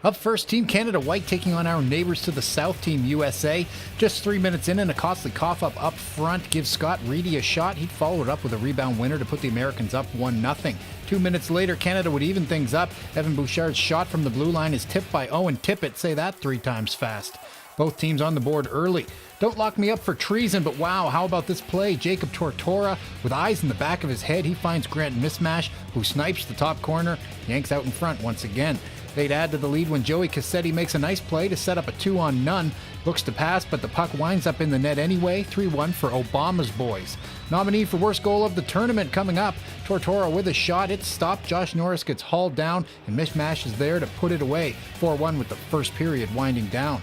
Up first, Team Canada White taking on our neighbors to the south, Team USA. Just 3 minutes in, and a costly cough-up front gives Scott Reedy a shot. He'd follow it up with a rebound winner to put the Americans up 1-0. 2 minutes later, Canada would even things up. Evan Bouchard's shot from the blue line is tipped by Owen Tippett. Say that 3 times fast. Both teams on the board early. Don't lock me up for treason, but wow, how about this play? Jacob Tortora, with eyes in the back of his head, he finds Grant Mismash, who snipes the top corner, yanks out in front once again. They'd add to the lead when Joey Cassetti makes a nice play to set up a 2-on-none. Looks to pass, but the puck winds up in the net anyway. 3-1 for Obama's boys. Nominee for worst goal of the tournament coming up. Tortora with a shot. It's stopped. Josh Norris gets hauled down, and Mishmash is there to put it away. 4-1 with the first period winding down.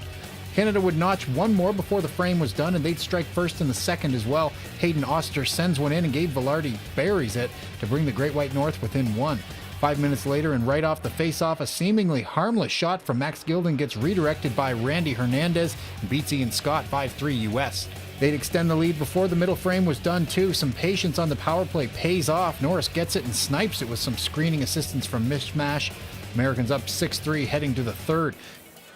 Canada would notch one more before the frame was done, and they'd strike first in the second as well. Hayden Oster sends one in, and Gabe Velarde buries it to bring the Great White North within 1. 5 minutes later, and right off the face-off, a seemingly harmless shot from Max Gilden gets redirected by Randy Hernandez and beats Ian Scott 5-3 U.S. They'd extend the lead before the middle frame was done too. Some patience on the power play pays off. Norris gets it and snipes it with some screening assistance from Mishmash. Americans up 6-3 heading to the third.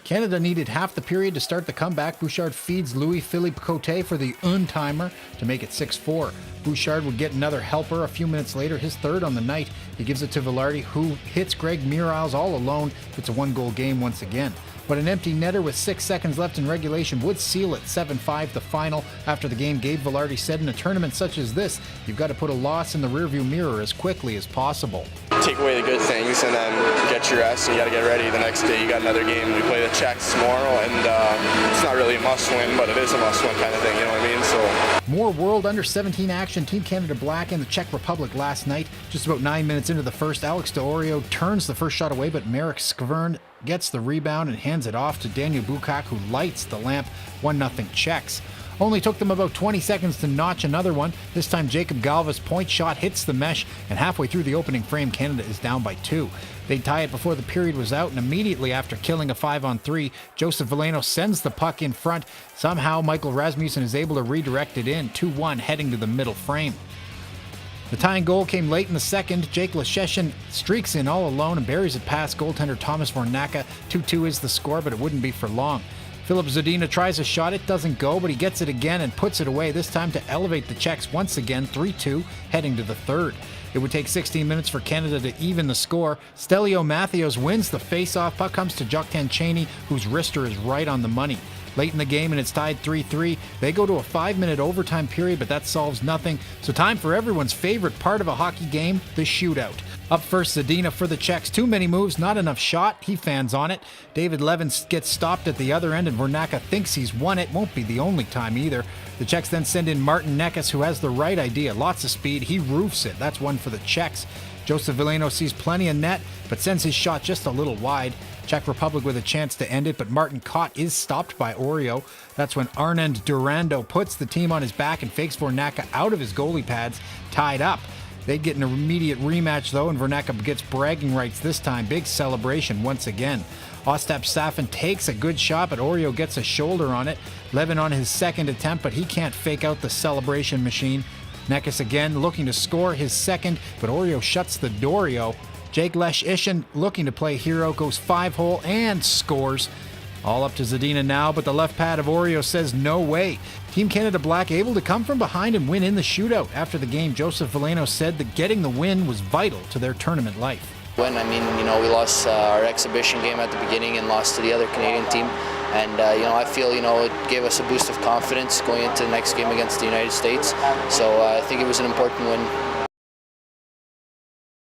Canada needed half the period to start the comeback. Bouchard feeds Louis-Philippe Cote for the un-timer to make it 6-4. Bouchard would get another helper a few minutes later, his third on the night. He gives it to Velarde, who hits Greg Muriles all alone. It's a one-goal game once again. But an empty netter with 6 seconds left in regulation would seal it 7-5 the final. After the game, Gabe Velarde said, in a tournament such as this, you've got to put a loss in the rearview mirror as quickly as possible. Take away the good things and then get your rest, and you got to get ready. The next day you got another game. We play the Czechs tomorrow, and it's not really a must-win, but it is a must-win kind of thing, you know what I mean? So more World Under-17 action. Team Canada Black in the Czech Republic last night. Just about 9 minutes into the first, Alex DeOrio turns the first shot away, but Marek Skvern gets the rebound and hands it off to Daniel Bukak, who lights the lamp. 1-0 Czechs. Only took them about 20 seconds to notch another one. This time Jacob Galva's point shot hits the mesh, and halfway through the opening frame, Canada is down by 2. They'd tie it before the period was out, and immediately after killing a 5-on-3, Joseph Veleno sends the puck in front. Somehow Michael Rasmussen is able to redirect it in. 2-1 heading to the middle frame. The tying goal came late in the second. Jake Lesheshin streaks in all alone and buries it past goaltender Thomas Vornaka. 2-2 is the score, but it wouldn't be for long. Philip Zadina tries a shot. It doesn't go, but he gets it again and puts it away, this time to elevate the Czechs once again, 3-2, heading to the third. It would take 16 minutes for Canada to even the score. Stelio Matthews wins the face-off. Puck comes to Joktan Cheney, whose wrister is right on the money. Late in the game, and it's tied 3-3. They go to a 5-minute overtime period, but that solves nothing. So time for everyone's favorite part of a hockey game, the shootout. Up first, Zadina for the Czechs. Too many moves, not enough shot. He fans on it. David Levin gets stopped at the other end, and Vornaka thinks he's won it. Won't be the only time either. The Czechs then send in Martin Nekas, who has the right idea. Lots of speed. He roofs it. That's one for the Czechs. Joseph Veleno sees plenty of net, but sends his shot just a little wide. Czech Republic with a chance to end it, but Martin Kott is stopped by Oreo. That's when Arnend Durando puts the team on his back and fakes Vornaka out of his goalie pads, tied up. They'd get an immediate rematch, though, and Vornaka gets bragging rights this time. Big celebration once again. Ostap Safin takes a good shot, but Oreo gets a shoulder on it. Levin on his second attempt, but he can't fake out the celebration machine. Nekas again looking to score his second, but Oreo shuts the Dorio. Jake Lesh-Ishin looking to play hero, goes 5-hole and scores. All up to Zadina now, but the left pad of Oreo says no way. Team Canada Black able to come from behind and win in the shootout. After the game, Joseph Veleno said that getting the win was vital to their tournament life. When, we lost our exhibition game at the beginning and lost to the other Canadian team. And, I feel, it gave us a boost of confidence going into the next game against the United States. So I think it was an important win.